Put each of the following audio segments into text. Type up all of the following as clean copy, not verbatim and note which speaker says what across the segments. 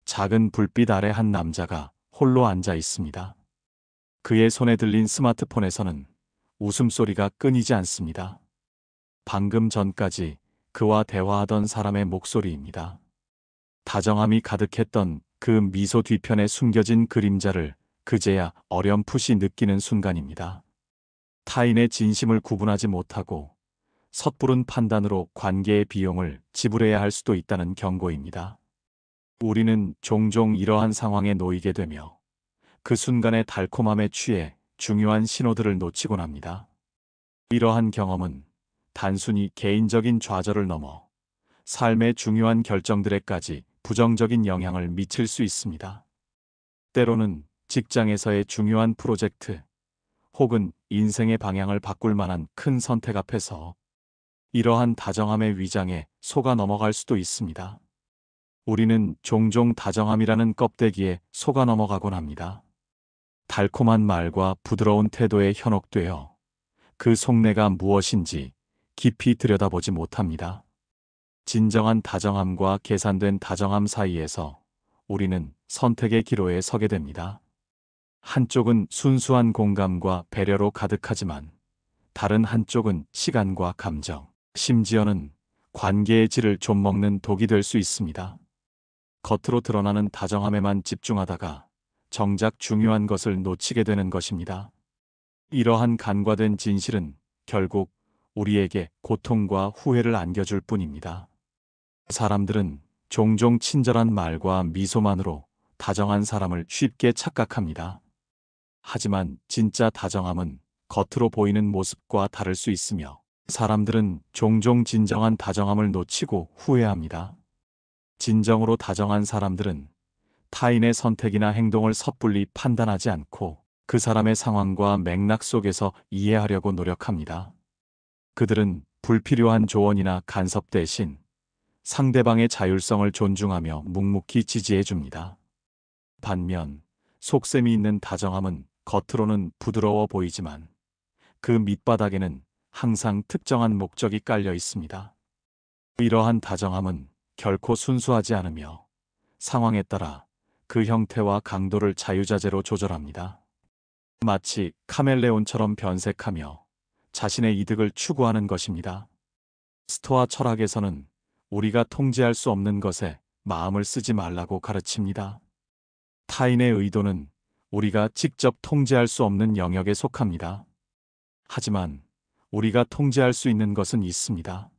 Speaker 1: 작은 불빛 아래 한 남자가 홀로 앉아 있습니다. 그의 손에 들린 스마트폰에서는 웃음소리가 끊이지 않습니다. 방금 전까지 그와 대화하던 사람의 목소리입니다. 다정함이 가득했던 그 미소 뒤편에 숨겨진 그림자를 그제야 어렴풋이 느끼는 순간입니다. 타인의 진심을 구분하지 못하고 섣부른 판단으로 관계의 비용을 지불해야 할 수도 있다는 경고입니다. 우리는 종종 이러한 상황에 놓이게 되며 그 순간의 달콤함에 취해 중요한 신호들을 놓치곤 합니다. 이러한 경험은 단순히 개인적인 좌절을 넘어 삶의 중요한 결정들에까지 부정적인 영향을 미칠 수 있습니다. 때로는 직장에서의 중요한 프로젝트 혹은 인생의 방향을 바꿀 만한 큰 선택 앞에서 이러한 다정함의 위장에 속아 넘어갈 수도 있습니다. 우리는 종종 다정함이라는 껍데기에 속아 넘어가곤 합니다. 달콤한 말과 부드러운 태도에 현혹되어 그 속내가 무엇인지 깊이 들여다보지 못합니다. 진정한 다정함과 계산된 다정함 사이에서 우리는 선택의 기로에 서게 됩니다. 한쪽은 순수한 공감과 배려로 가득하지만 다른 한쪽은 시간과 감정, 심지어는 관계의 질을 좀먹는 독이 될 수 있습니다. 겉으로 드러나는 다정함에만 집중하다가 정작 중요한 것을 놓치게 되는 것입니다. 이러한 간과된 진실은 결국 우리에게 고통과 후회를 안겨줄 뿐입니다. 사람들은 종종 친절한 말과 미소만으로 다정한 사람을 쉽게 착각합니다. 하지만 진짜 다정함은 겉으로 보이는 모습과 다를 수 있으며 사람들은 종종 진정한 다정함을 놓치고 후회합니다. 진정으로 다정한 사람들은 타인의 선택이나 행동을 섣불리 판단하지 않고 그 사람의 상황과 맥락 속에서 이해하려고 노력합니다. 그들은 불필요한 조언이나 간섭 대신 상대방의 자율성을 존중하며 묵묵히 지지해 줍니다. 반면 속셈이 있는 다정함은 겉으로는 부드러워 보이지만 그 밑바닥에는 항상 특정한 목적이 깔려 있습니다. 이러한 다정함은 결코 순수하지 않으며 상황에 따라 그 형태와 강도를 자유자재로 조절합니다. 마치 카멜레온처럼 변색하며 자신의 이득을 추구하는 것입니다. 스토아 철학에서는 우리가 통제할 수 없는 것에 마음을 쓰지 말라고 가르칩니다. 타인의 의도는 우리가 직접 통제할 수 없는 영역에 속합니다. 하지만 우리가 통제할 수 있는 것은 있습니다.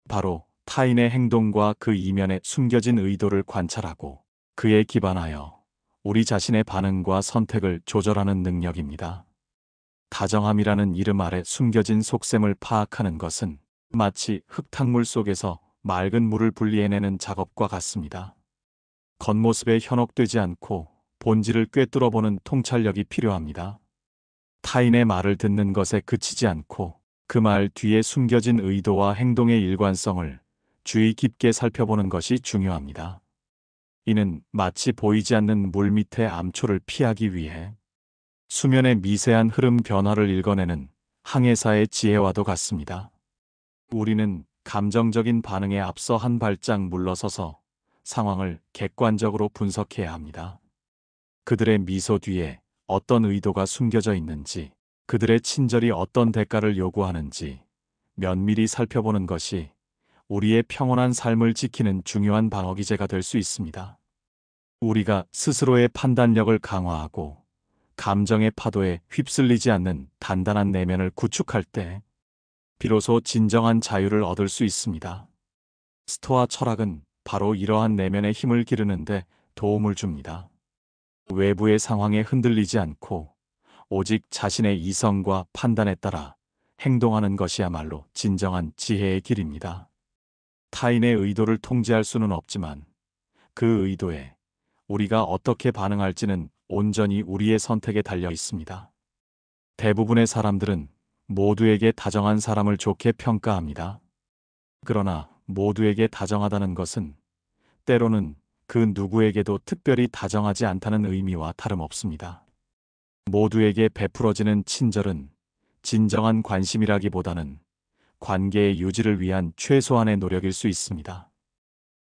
Speaker 1: 바로 타인의 행동과 그 이면에 숨겨진 의도를 관찰하고 그에 기반하여 우리 자신의 반응과 선택을 조절하는 능력입니다. 다정함이라는 이름 아래 숨겨진 속셈을 파악하는 것은 마치 흙탕물 속에서 맑은 물을 분리해내는 작업과 같습니다. 겉모습에 현혹되지 않고 본질을 꿰뚫어보는 통찰력이 필요합니다. 타인의 말을 듣는 것에 그치지 않고 그 말 뒤에 숨겨진 의도와 행동의 일관성을 주의 깊게 살펴보는 것이 중요합니다. 이는 마치 보이지 않는 물 밑의 암초를 피하기 위해 수면의 미세한 흐름 변화를 읽어내는 항해사의 지혜와도 같습니다. 우리는 감정적인 반응에 앞서 한 발짝 물러서서 상황을 객관적으로 분석해야 합니다. 그들의 미소 뒤에 어떤 의도가 숨겨져 있는지, 그들의 친절이 어떤 대가를 요구하는지 면밀히 살펴보는 것이 우리의 평온한 삶을 지키는 중요한 방어기제가 될 수 있습니다. 우리가 스스로의 판단력을 강화하고 감정의 파도에 휩쓸리지 않는 단단한 내면을 구축할 때 비로소 진정한 자유를 얻을 수 있습니다. 스토아 철학은 바로 이러한 내면의 힘을 기르는데 도움을 줍니다. 외부의 상황에 흔들리지 않고 오직 자신의 이성과 판단에 따라 행동하는 것이야말로 진정한 지혜의 길입니다. 타인의 의도를 통제할 수는 없지만 그 의도에 우리가 어떻게 반응할지는 온전히 우리의 선택에 달려 있습니다. 대부분의 사람들은 모두에게 다정한 사람을 좋게 평가합니다. 그러나 모두에게 다정하다는 것은 때로는 그 누구에게도 특별히 다정하지 않다는 의미와 다름없습니다. 모두에게 베풀어지는 친절은 진정한 관심이라기보다는 관계의 유지를 위한 최소한의 노력일 수 있습니다.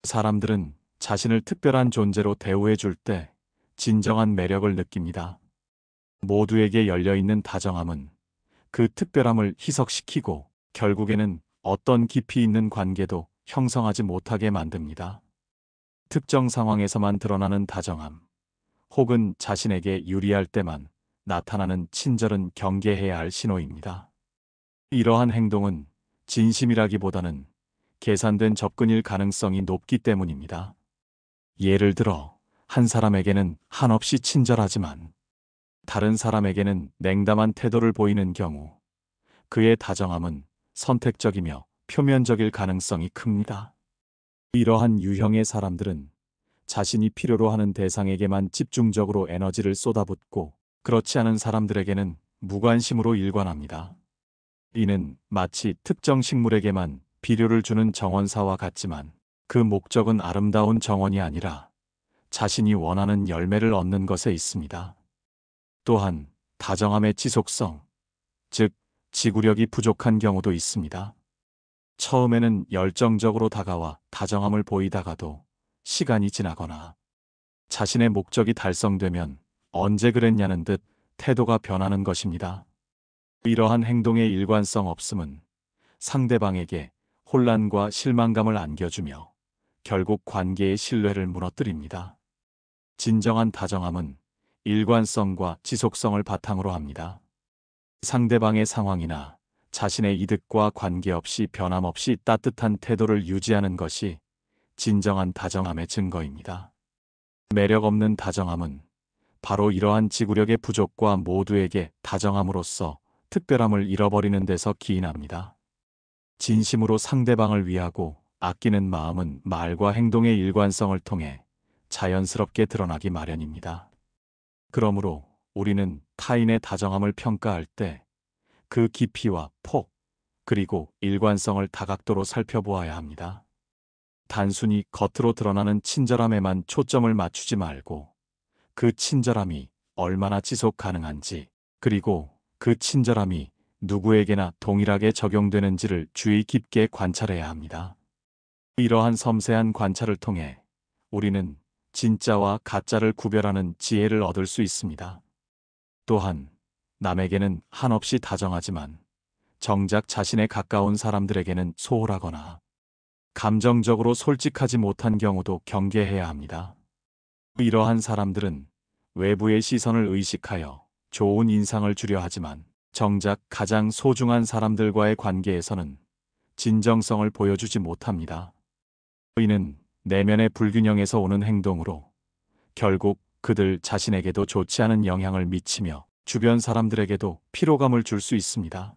Speaker 1: 사람들은 자신을 특별한 존재로 대우해 줄 때 진정한 매력을 느낍니다. 모두에게 열려있는 다정함은 그 특별함을 희석시키고 결국에는 어떤 깊이 있는 관계도 형성하지 못하게 만듭니다. 특정 상황에서만 드러나는 다정함, 혹은 자신에게 유리할 때만 나타나는 친절은 경계해야 할 신호입니다. 이러한 행동은 진심이라기보다는 계산된 접근일 가능성이 높기 때문입니다. 예를 들어, 한 사람에게는 한없이 친절하지만 다른 사람에게는 냉담한 태도를 보이는 경우, 그의 다정함은 선택적이며 표면적일 가능성이 큽니다. 이러한 유형의 사람들은 자신이 필요로 하는 대상에게만 집중적으로 에너지를 쏟아붓고 그렇지 않은 사람들에게는 무관심으로 일관합니다. 이는 마치 특정 식물에게만 비료를 주는 정원사와 같지만 그 목적은 아름다운 정원이 아니라 자신이 원하는 열매를 얻는 것에 있습니다. 또한 다정함의 지속성, 즉 지구력이 부족한 경우도 있습니다. 처음에는 열정적으로 다가와 다정함을 보이다가도 시간이 지나거나 자신의 목적이 달성되면 언제 그랬냐는 듯 태도가 변하는 것입니다. 이러한 행동의 일관성 없음은 상대방에게 혼란과 실망감을 안겨주며 결국 관계의 신뢰를 무너뜨립니다. 진정한 다정함은 일관성과 지속성을 바탕으로 합니다. 상대방의 상황이나 자신의 이득과 관계없이 변함없이 따뜻한 태도를 유지하는 것이 진정한 다정함의 증거입니다. 매력 없는 다정함은 바로 이러한 지구력의 부족과 모두에게 다정함으로써 특별함을 잃어버리는 데서 기인합니다. 진심으로 상대방을 위하고 아끼는 마음은 말과 행동의 일관성을 통해 자연스럽게 드러나기 마련입니다. 그러므로 우리는 타인의 다정함을 평가할 때 그 깊이와 폭, 그리고 일관성을 다각도로 살펴보아야 합니다. 단순히 겉으로 드러나는 친절함에만 초점을 맞추지 말고 그 친절함이 얼마나 지속 가능한지, 그리고 그 친절함이 누구에게나 동일하게 적용되는지를 주의 깊게 관찰해야 합니다. 이러한 섬세한 관찰을 통해 우리는 진짜와 가짜를 구별하는 지혜를 얻을 수 있습니다. 또한 남에게는 한없이 다정하지만 정작 자신에 가까운 사람들에게는 소홀하거나 감정적으로 솔직하지 못한 경우도 경계해야 합니다. 이러한 사람들은 외부의 시선을 의식하여 좋은 인상을 주려 하지만 정작 가장 소중한 사람들과의 관계에서는 진정성을 보여주지 못합니다. 이는 내면의 불균형에서 오는 행동으로 결국 그들 자신에게도 좋지 않은 영향을 미치며 주변 사람들에게도 피로감을 줄 수 있습니다.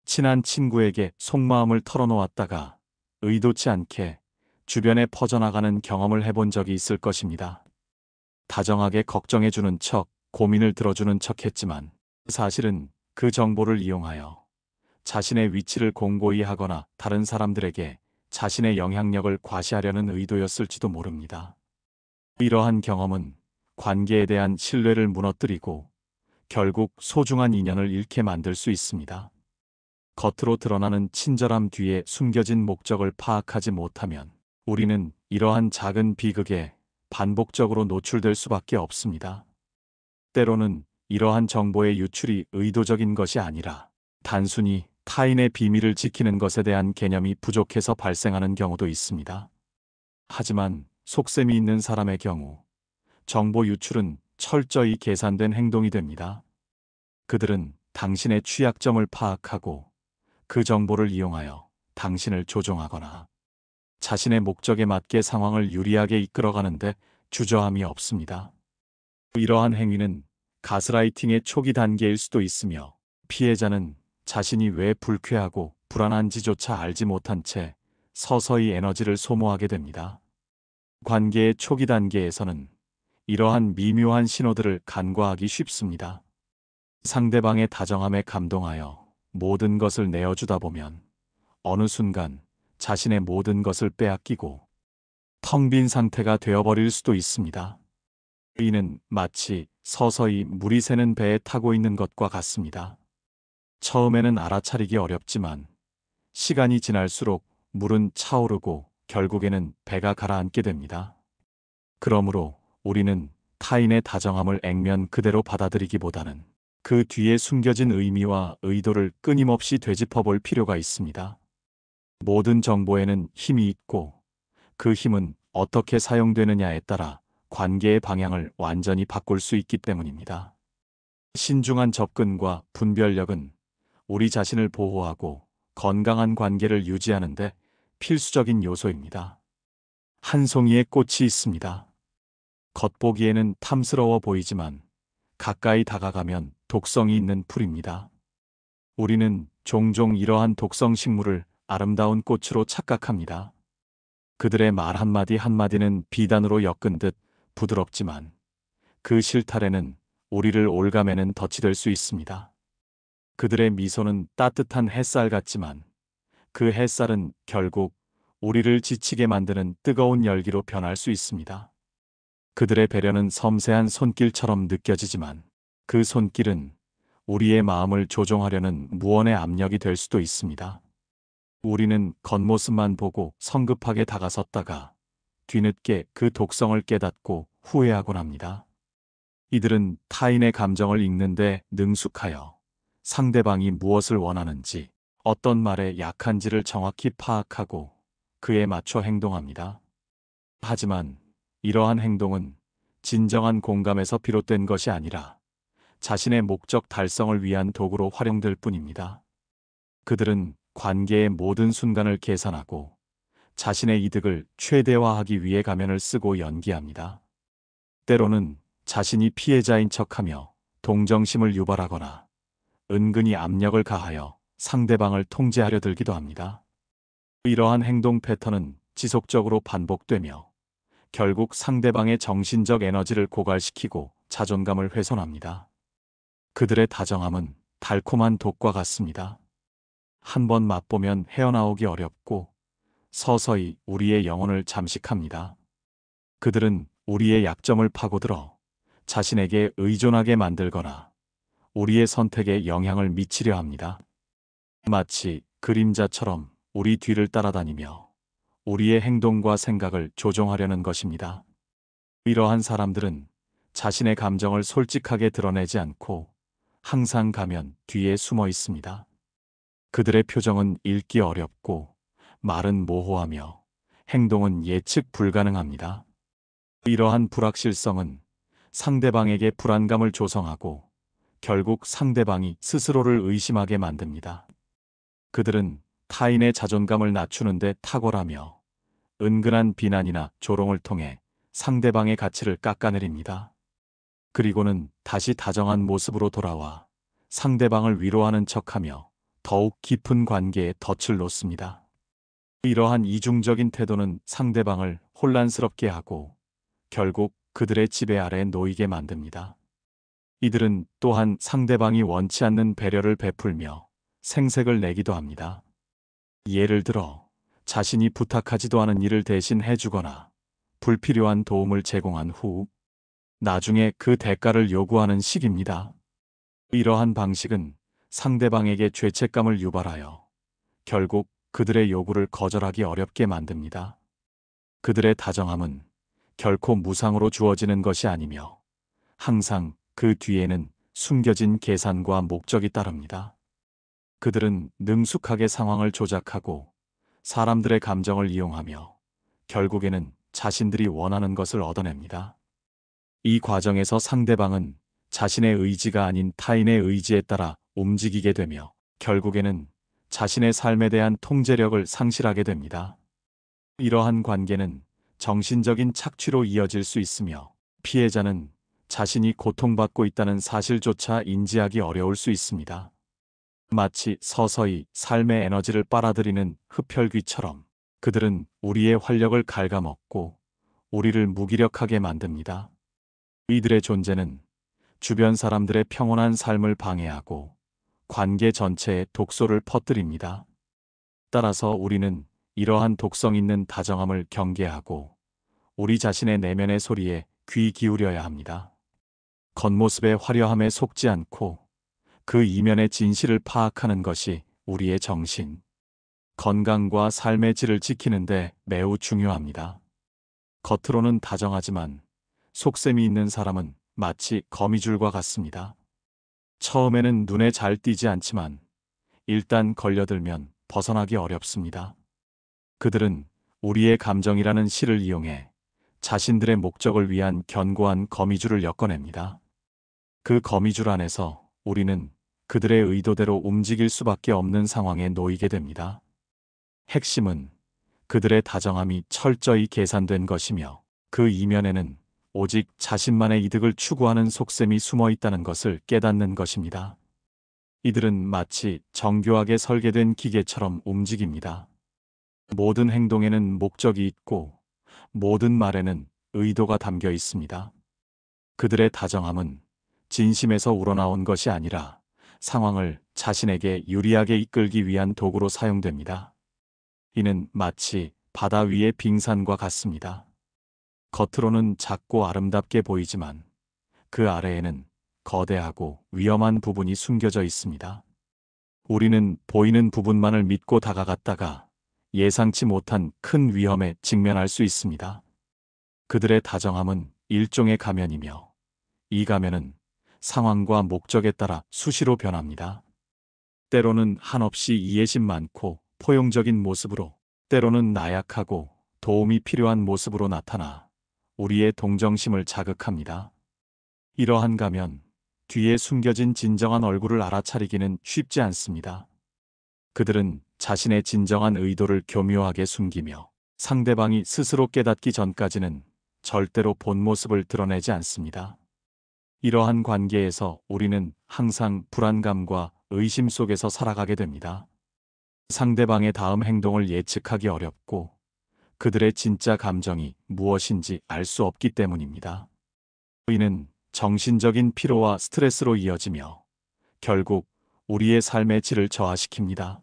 Speaker 1: 친한 친구에게 속마음을 털어놓았다가 의도치 않게 주변에 퍼져나가는 경험을 해본 적이 있을 것입니다. 다정하게 걱정해주는 척, 고민을 들어주는 척 했지만 사실은 그 정보를 이용하여 자신의 위치를 공고히 하거나 다른 사람들에게 자신의 영향력을 과시하려는 의도였을지도 모릅니다. 이러한 경험은 관계에 대한 신뢰를 무너뜨리고 결국 소중한 인연을 잃게 만들 수 있습니다. 겉으로 드러나는 친절함 뒤에 숨겨진 목적을 파악하지 못하면 우리는 이러한 작은 비극에 반복적으로 노출될 수밖에 없습니다. 때로는 이러한 정보의 유출이 의도적인 것이 아니라 단순히 타인의 비밀을 지키는 것에 대한 개념이 부족해서 발생하는 경우도 있습니다. 하지만 속셈이 있는 사람의 경우 정보 유출은 철저히 계산된 행동이 됩니다. 그들은 당신의 취약점을 파악하고 그 정보를 이용하여 당신을 조종하거나 자신의 목적에 맞게 상황을 유리하게 이끌어가는데 주저함이 없습니다. 이러한 행위는 가스라이팅의 초기 단계일 수도 있으며 피해자는 자신이 왜 불쾌하고 불안한지조차 알지 못한 채 서서히 에너지를 소모하게 됩니다. 관계의 초기 단계에서는 이러한 미묘한 신호들을 간과하기 쉽습니다. 상대방의 다정함에 감동하여 모든 것을 내어주다 보면 어느 순간 자신의 모든 것을 빼앗기고 텅 빈 상태가 되어버릴 수도 있습니다. 이는 마치 서서히 물이 새는 배에 타고 있는 것과 같습니다. 처음에는 알아차리기 어렵지만 시간이 지날수록 물은 차오르고 결국에는 배가 가라앉게 됩니다. 그러므로 우리는 타인의 다정함을 액면 그대로 받아들이기보다는 그 뒤에 숨겨진 의미와 의도를 끊임없이 되짚어 볼 필요가 있습니다. 모든 정보에는 힘이 있고 그 힘은 어떻게 사용되느냐에 따라 관계의 방향을 완전히 바꿀 수 있기 때문입니다. 신중한 접근과 분별력은 우리 자신을 보호하고 건강한 관계를 유지하는 데 필수적인 요소입니다. 한 송이의 꽃이 있습니다. 겉보기에는 탐스러워 보이지만 가까이 다가가면 독성이 있는 풀입니다. 우리는 종종 이러한 독성 식물을 아름다운 꽃으로 착각합니다. 그들의 말 한마디 한마디는 비단으로 엮은 듯 부드럽지만 그 실타래는 우리를 올가매는 덫이 될 수 있습니다. 그들의 미소는 따뜻한 햇살 같지만 그 햇살은 결국 우리를 지치게 만드는 뜨거운 열기로 변할 수 있습니다. 그들의 배려는 섬세한 손길처럼 느껴지지만 그 손길은 우리의 마음을 조종하려는 무언의 압력이 될 수도 있습니다. 우리는 겉모습만 보고 성급하게 다가섰다가 뒤늦게 그 독성을 깨닫고 후회하곤 합니다. 이들은 타인의 감정을 읽는데 능숙하여 상대방이 무엇을 원하는지, 어떤 말에 약한지를 정확히 파악하고 그에 맞춰 행동합니다. 하지만 이러한 행동은 진정한 공감에서 비롯된 것이 아니라 자신의 목적 달성을 위한 도구로 활용될 뿐입니다. 그들은 관계의 모든 순간을 계산하고 자신의 이득을 최대화하기 위해 가면을 쓰고 연기합니다. 때로는 자신이 피해자인 척하며 동정심을 유발하거나 은근히 압력을 가하여 상대방을 통제하려 들기도 합니다. 이러한 행동 패턴은 지속적으로 반복되며 결국 상대방의 정신적 에너지를 고갈시키고 자존감을 훼손합니다. 그들의 다정함은 달콤한 독과 같습니다. 한 번 맛보면 헤어나오기 어렵고 서서히 우리의 영혼을 잠식합니다. 그들은 우리의 약점을 파고들어 자신에게 의존하게 만들거나 우리의 선택에 영향을 미치려 합니다. 마치 그림자처럼 우리 뒤를 따라다니며 우리의 행동과 생각을 조종하려는 것입니다. 이러한 사람들은 자신의 감정을 솔직하게 드러내지 않고 항상 가면 뒤에 숨어 있습니다. 그들의 표정은 읽기 어렵고 말은 모호하며 행동은 예측 불가능합니다. 이러한 불확실성은 상대방에게 불안감을 조성하고 결국 상대방이 스스로를 의심하게 만듭니다. 그들은 타인의 자존감을 낮추는 데 탁월하며 은근한 비난이나 조롱을 통해 상대방의 가치를 깎아내립니다. 그리고는 다시 다정한 모습으로 돌아와 상대방을 위로하는 척하며 더욱 깊은 관계에 덫을 놓습니다. 이러한 이중적인 태도는 상대방을 혼란스럽게 하고 결국 그들의 지배 아래 놓이게 만듭니다. 이들은 또한 상대방이 원치 않는 배려를 베풀며 생색을 내기도 합니다. 예를 들어 자신이 부탁하지도 않은 일을 대신 해주거나 불필요한 도움을 제공한 후 나중에 그 대가를 요구하는 식입니다. 이러한 방식은 상대방에게 죄책감을 유발하여 결국 그들의 요구를 거절하기 어렵게 만듭니다. 그들의 다정함은 결코 무상으로 주어지는 것이 아니며 항상 그 뒤에는 숨겨진 계산과 목적이 따릅니다. 그들은 능숙하게 상황을 조작하고 사람들의 감정을 이용하며 결국에는 자신들이 원하는 것을 얻어냅니다. 이 과정에서 상대방은 자신의 의지가 아닌 타인의 의지에 따라 움직이게 되며 결국에는 자신의 삶에 대한 통제력을 상실하게 됩니다. 이러한 관계는 정신적인 착취로 이어질 수 있으며 피해자는 자신이 고통받고 있다는 사실조차 인지하기 어려울 수 있습니다. 마치 서서히 삶의 에너지를 빨아들이는 흡혈귀처럼 그들은 우리의 활력을 갉아먹고 우리를 무기력하게 만듭니다. 이들의 존재는 주변 사람들의 평온한 삶을 방해하고 관계 전체에 독소를 퍼뜨립니다. 따라서 우리는 이러한 독성 있는 다정함을 경계하고 우리 자신의 내면의 소리에 귀 기울여야 합니다. 겉모습의 화려함에 속지 않고 그 이면의 진실을 파악하는 것이 우리의 정신, 건강과 삶의 질을 지키는 데 매우 중요합니다. 겉으로는 다정하지만 속셈이 있는 사람은 마치 거미줄과 같습니다. 처음에는 눈에 잘 띄지 않지만 일단 걸려들면 벗어나기 어렵습니다. 그들은 우리의 감정이라는 실을 이용해 자신들의 목적을 위한 견고한 거미줄을 엮어냅니다. 그 거미줄 안에서 우리는 그들의 의도대로 움직일 수밖에 없는 상황에 놓이게 됩니다. 핵심은 그들의 다정함이 철저히 계산된 것이며 그 이면에는 오직 자신만의 이득을 추구하는 속셈이 숨어 있다는 것을 깨닫는 것입니다. 이들은 마치 정교하게 설계된 기계처럼 움직입니다. 모든 행동에는 목적이 있고 모든 말에는 의도가 담겨 있습니다. 그들의 다정함은 진심에서 우러나온 것이 아니라 상황을 자신에게 유리하게 이끌기 위한 도구로 사용됩니다. 이는 마치 바다 위의 빙산과 같습니다. 겉으로는 작고 아름답게 보이지만 그 아래에는 거대하고 위험한 부분이 숨겨져 있습니다. 우리는 보이는 부분만을 믿고 다가갔다가 예상치 못한 큰 위험에 직면할 수 있습니다. 그들의 다정함은 일종의 가면이며 이 가면은 상황과 목적에 따라 수시로 변합니다. 때로는 한없이 이해심 많고 포용적인 모습으로, 때로는 나약하고 도움이 필요한 모습으로 나타나 우리의 동정심을 자극합니다. 이러한 가면, 뒤에 숨겨진 진정한 얼굴을 알아차리기는 쉽지 않습니다. 그들은 자신의 진정한 의도를 교묘하게 숨기며 상대방이 스스로 깨닫기 전까지는 절대로 본 모습을 드러내지 않습니다. 이러한 관계에서 우리는 항상 불안감과 의심 속에서 살아가게 됩니다. 상대방의 다음 행동을 예측하기 어렵고 그들의 진짜 감정이 무엇인지 알 수 없기 때문입니다. 이는 정신적인 피로와 스트레스로 이어지며 결국 우리의 삶의 질을 저하시킵니다.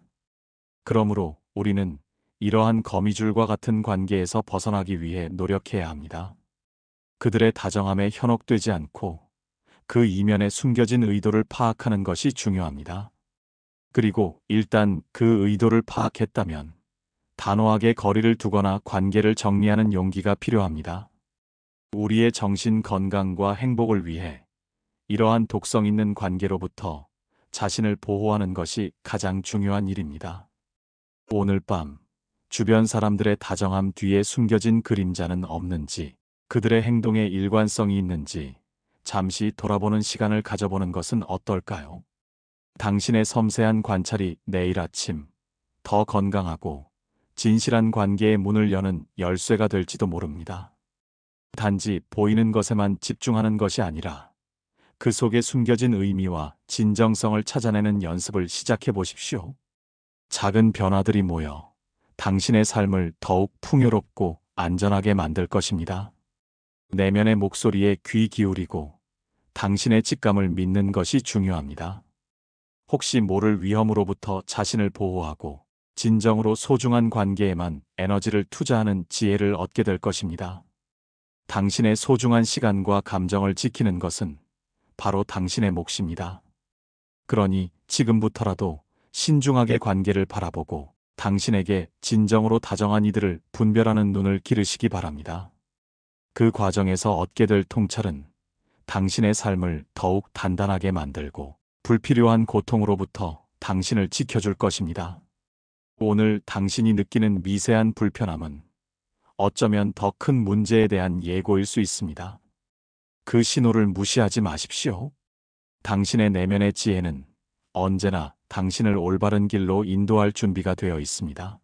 Speaker 1: 그러므로 우리는 이러한 거미줄과 같은 관계에서 벗어나기 위해 노력해야 합니다. 그들의 다정함에 현혹되지 않고 그 이면에 숨겨진 의도를 파악하는 것이 중요합니다. 그리고 일단 그 의도를 파악했다면 단호하게 거리를 두거나 관계를 정리하는 용기가 필요합니다. 우리의 정신 건강과 행복을 위해 이러한 독성 있는 관계로부터 자신을 보호하는 것이 가장 중요한 일입니다. 오늘 밤 주변 사람들의 다정함 뒤에 숨겨진 그림자는 없는지, 그들의 행동에 일관성이 있는지 잠시 돌아보는 시간을 가져보는 것은 어떨까요? 당신의 섬세한 관찰이 내일 아침 더 건강하고 진실한 관계의 문을 여는 열쇠가 될지도 모릅니다. 단지 보이는 것에만 집중하는 것이 아니라 그 속에 숨겨진 의미와 진정성을 찾아내는 연습을 시작해 보십시오. 작은 변화들이 모여 당신의 삶을 더욱 풍요롭고 안전하게 만들 것입니다. 내면의 목소리에 귀 기울이고 당신의 직감을 믿는 것이 중요합니다. 혹시 모를 위험으로부터 자신을 보호하고 진정으로 소중한 관계에만 에너지를 투자하는 지혜를 얻게 될 것입니다. 당신의 소중한 시간과 감정을 지키는 것은 바로 당신의 몫입니다. 그러니 지금부터라도 신중하게 관계를 바라보고 당신에게 진정으로 다정한 이들을 분별하는 눈을 기르시기 바랍니다. 그 과정에서 얻게 될 통찰은 당신의 삶을 더욱 단단하게 만들고 불필요한 고통으로부터 당신을 지켜줄 것입니다. 오늘 당신이 느끼는 미세한 불편함은 어쩌면 더 큰 문제에 대한 예고일 수 있습니다. 그 신호를 무시하지 마십시오. 당신의 내면의 지혜는 언제나 당신을 올바른 길로 인도할 준비가 되어 있습니다.